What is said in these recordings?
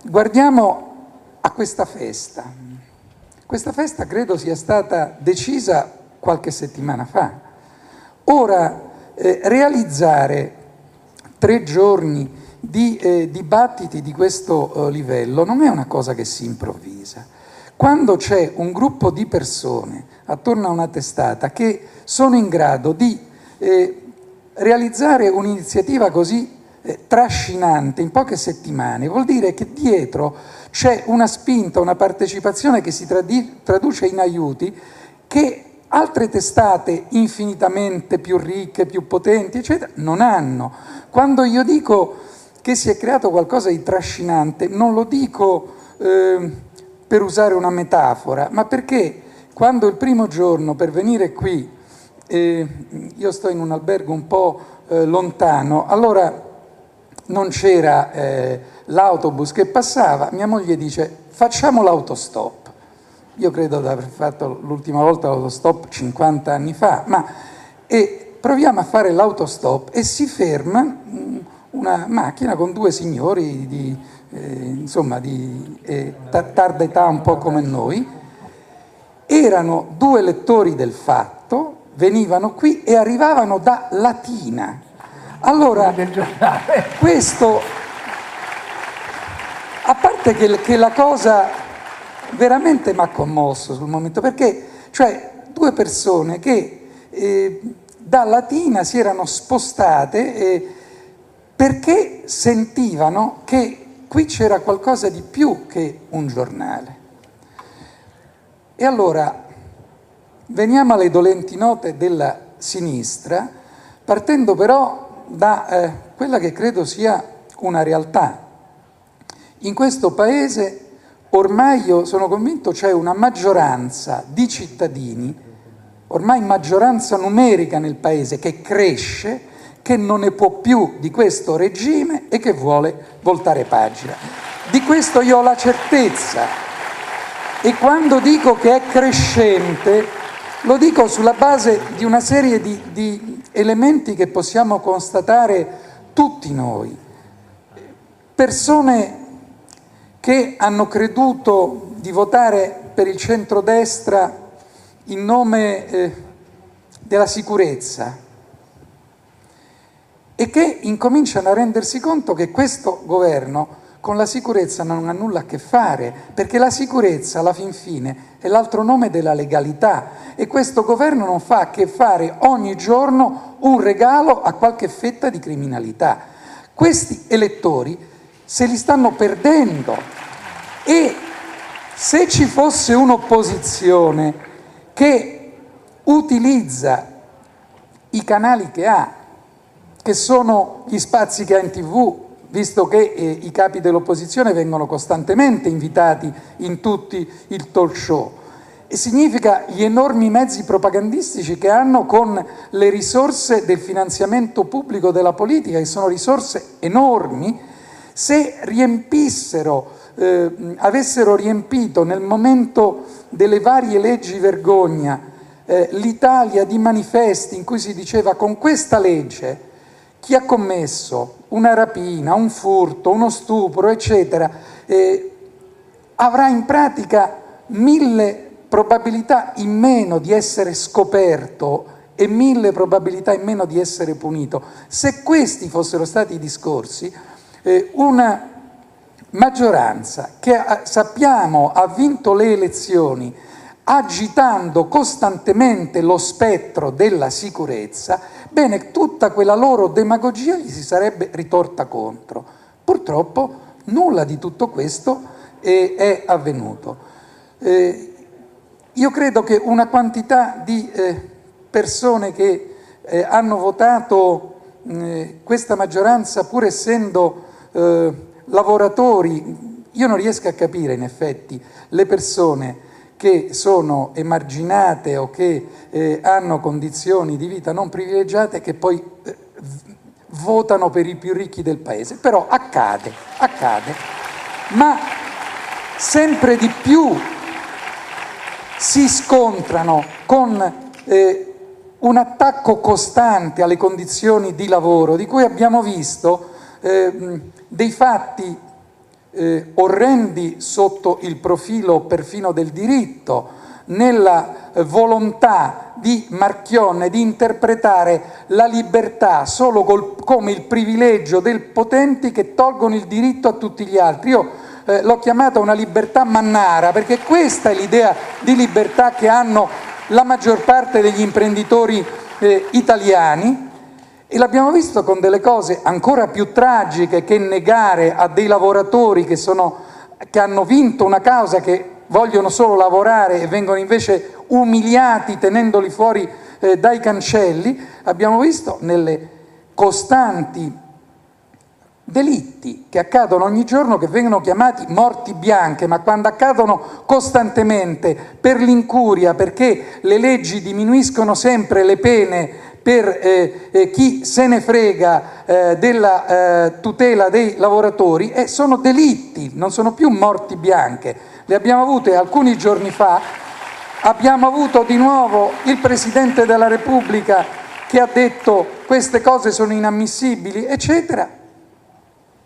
guardiamo a questa festa. Questa festa credo sia stata decisa qualche settimana fa. Ora, realizzare 3 giorni di dibattiti di questo livello non è una cosa che si improvvisa. Quando c'è un gruppo di persone attorno a una testata che sono in grado di realizzare un'iniziativa così trascinante in poche settimane, vuol dire che dietro c'è una spinta, una partecipazione che si traduce in aiuti che altre testate infinitamente più ricche, più potenti, eccetera, non hanno. Quando io dico che si è creato qualcosa di trascinante, non lo dico per usare una metafora, ma perché quando il primo giorno per venire qui, io sto in un albergo un po' lontano, allora non c'era l'autobus che passava, mia moglie dice facciamo l'autostop. Io credo di aver fatto l'ultima volta l'autostop 50 anni fa, e proviamo a fare l'autostop e si ferma una macchina con 2 signori di tarda età un po' come noi. Erano 2 lettori del Fatto, venivano qui e arrivavano da Latina. Allora, questo, a parte che la cosa veramente mi ha commosso sul momento, perché cioè 2 persone che da Latina si erano spostate perché sentivano che qui c'era qualcosa di più che un giornale. E allora veniamo alle dolenti note della sinistra, partendo però da quella che credo sia una realtà. In questo Paese ormai, io sono convinto, c'è una maggioranza di cittadini, ormai maggioranza numerica nel Paese, che cresce, che non ne può più di questo regime e che vuole voltare pagina. Di questo io ho la certezza, e quando dico che è crescente lo dico sulla base di una serie di elementi che possiamo constatare tutti noi. Persone che hanno creduto di votare per il centrodestra in nome della sicurezza e che incominciano a rendersi conto che questo governo con la sicurezza non ha nulla a che fare, perché la sicurezza alla fin fine è l'altro nome della legalità e questo governo non fa a che fare ogni giorno un regalo a qualche fetta di criminalità. Questi elettori se li stanno perdendo e se ci fosse un'opposizione che utilizza i canali che ha, che sono gli spazi che ha in TV, visto che i capi dell'opposizione vengono costantemente invitati in tutti i talk show, e significa gli enormi mezzi propagandistici che hanno con le risorse del finanziamento pubblico della politica, che sono risorse enormi. Se riempissero, avessero riempito nel momento delle varie leggi vergogna l'Italia di manifesti in cui si diceva con questa legge chi ha commesso una rapina, un furto, uno stupro, eccetera, avrà in pratica 1000 probabilità in meno di essere scoperto e 1000 probabilità in meno di essere punito. Se questi fossero stati i discorsi, una maggioranza che sappiamo ha vinto le elezioni agitando costantemente lo spettro della sicurezza, bene, tutta quella loro demagogia gli si sarebbe ritorta contro. Purtroppo nulla di tutto questo è avvenuto. Io credo che una quantità di persone che hanno votato questa maggioranza, pur essendo lavoratori, io non riesco a capire in effetti le persone che sono emarginate o che hanno condizioni di vita non privilegiate che poi votano per i più ricchi del Paese. Però accade, ma sempre di più si scontrano con un attacco costante alle condizioni di lavoro, di cui abbiamo visto dei fatti orrendi sotto il profilo perfino del diritto, nella volontà di Marchionne di interpretare la libertà solo come il privilegio dei potenti che tolgono il diritto a tutti gli altri. Io l'ho chiamata una libertà mannara, perché questa è l'idea di libertà che hanno la maggior parte degli imprenditori italiani, e l'abbiamo visto con delle cose ancora più tragiche che negare a dei lavoratori che hanno vinto una causa, che vogliono solo lavorare e vengono invece umiliati tenendoli fuori dai cancelli. Abbiamo visto nelle costanti delitti che accadono ogni giorno, che vengono chiamati morti bianche, ma quando accadono costantemente per l'incuria, perché le leggi diminuiscono sempre le pene per chi se ne frega della tutela dei lavoratori, sono delitti, non sono più morti bianche. Le abbiamo avute alcuni giorni fa, abbiamo avuto di nuovo il Presidente della Repubblica che ha detto queste cose sono inammissibili, eccetera.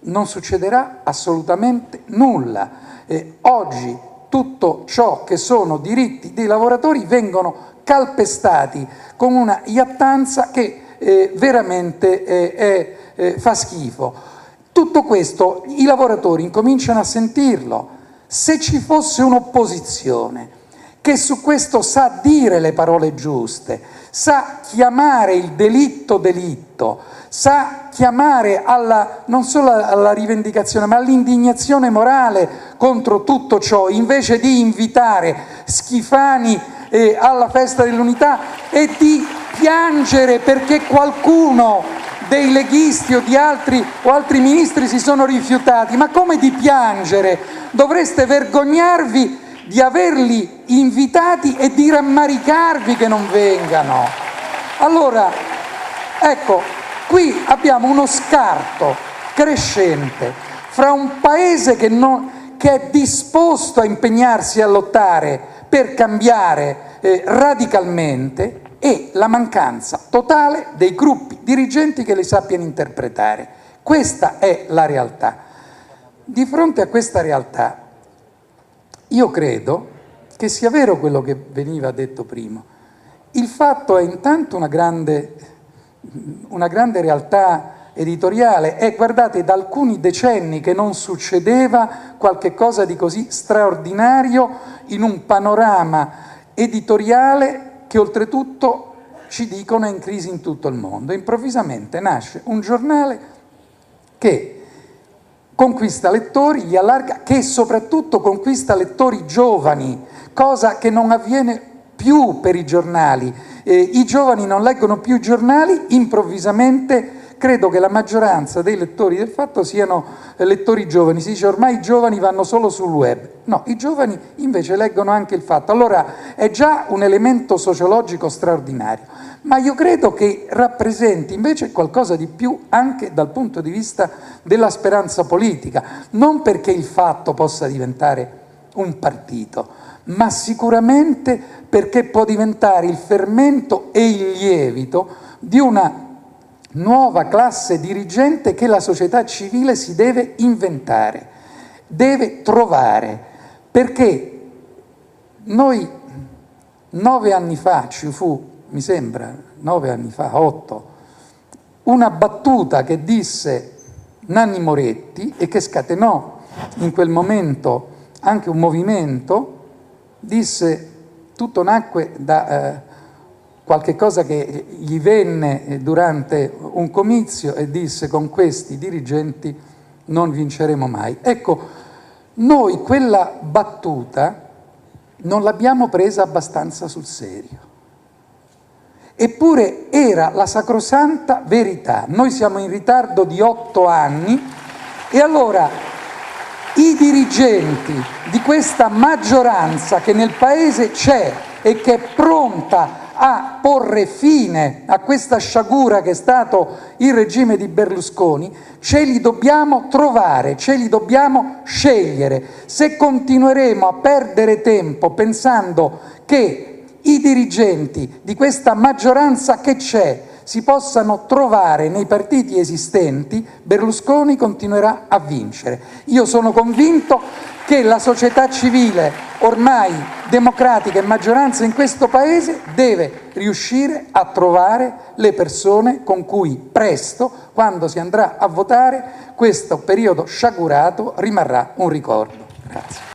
Non succederà assolutamente nulla. Oggi tutto ciò che sono diritti dei lavoratori vengono calpestati con una iattanza che veramente fa schifo. Tutto questo i lavoratori incominciano a sentirlo. Se ci fosse un'opposizione che su questo sa dire le parole giuste, sa chiamare il delitto delitto, sa chiamare non solo alla rivendicazione ma all'indignazione morale contro tutto ciò, invece di invitare Schifani alla festa dell'unità e di piangere perché qualcuno dei leghisti o altri ministri si sono rifiutati. Ma come di piangere? Dovreste vergognarvi di averli invitati e di rammaricarvi che non vengano. Allora, ecco, qui abbiamo uno scarto crescente fra un paese che è disposto a impegnarsi a lottare per cambiare radicalmente, e la mancanza totale dei gruppi dirigenti che li sappiano interpretare. Questa è la realtà. Di fronte a questa realtà io credo che sia vero quello che veniva detto prima. Il Fatto è intanto una grande realtà editoriale, guardate, da alcuni decenni che non succedeva qualche cosa di così straordinario in un panorama editoriale che oltretutto ci dicono è in crisi in tutto il mondo. Improvvisamente nasce un giornale che conquista lettori, li allarga, che soprattutto conquista lettori giovani, cosa che non avviene più per i giornali. I giovani non leggono più i giornali, improvvisamente credo che la maggioranza dei lettori del Fatto siano lettori giovani. Si dice ormai i giovani vanno solo sul web. No, i giovani invece leggono anche il Fatto. Allora è già un elemento sociologico straordinario, ma io credo che rappresenti invece qualcosa di più anche dal punto di vista della speranza politica, non perché il Fatto possa diventare un partito, ma sicuramente perché può diventare il fermento e il lievito di una nuova classe dirigente che la società civile si deve inventare, deve trovare, perché noi 9 anni fa ci fu, mi sembra, 9 anni fa, 8, una battuta che disse Nanni Moretti e che scatenò in quel momento anche un movimento, disse, tutto nacque da qualche cosa che gli venne durante un comizio e disse con questi dirigenti non vinceremo mai. Ecco, noi quella battuta non l'abbiamo presa abbastanza sul serio. Eppure era la sacrosanta verità. Noi siamo in ritardo di 8 anni e allora i dirigenti di questa maggioranza che nel Paese c'è e che è pronta a porre fine a questa sciagura che è stato il regime di Berlusconi, ce li dobbiamo trovare, ce li dobbiamo scegliere. Se continueremo a perdere tempo pensando che i dirigenti di questa maggioranza che c'è si possano trovare nei partiti esistenti, Berlusconi continuerà a vincere. Io sono convinto che la società civile, ormai democratica e maggioranza in questo Paese, deve riuscire a trovare le persone con cui presto, quando si andrà a votare, questo periodo sciagurato rimarrà un ricordo. Grazie.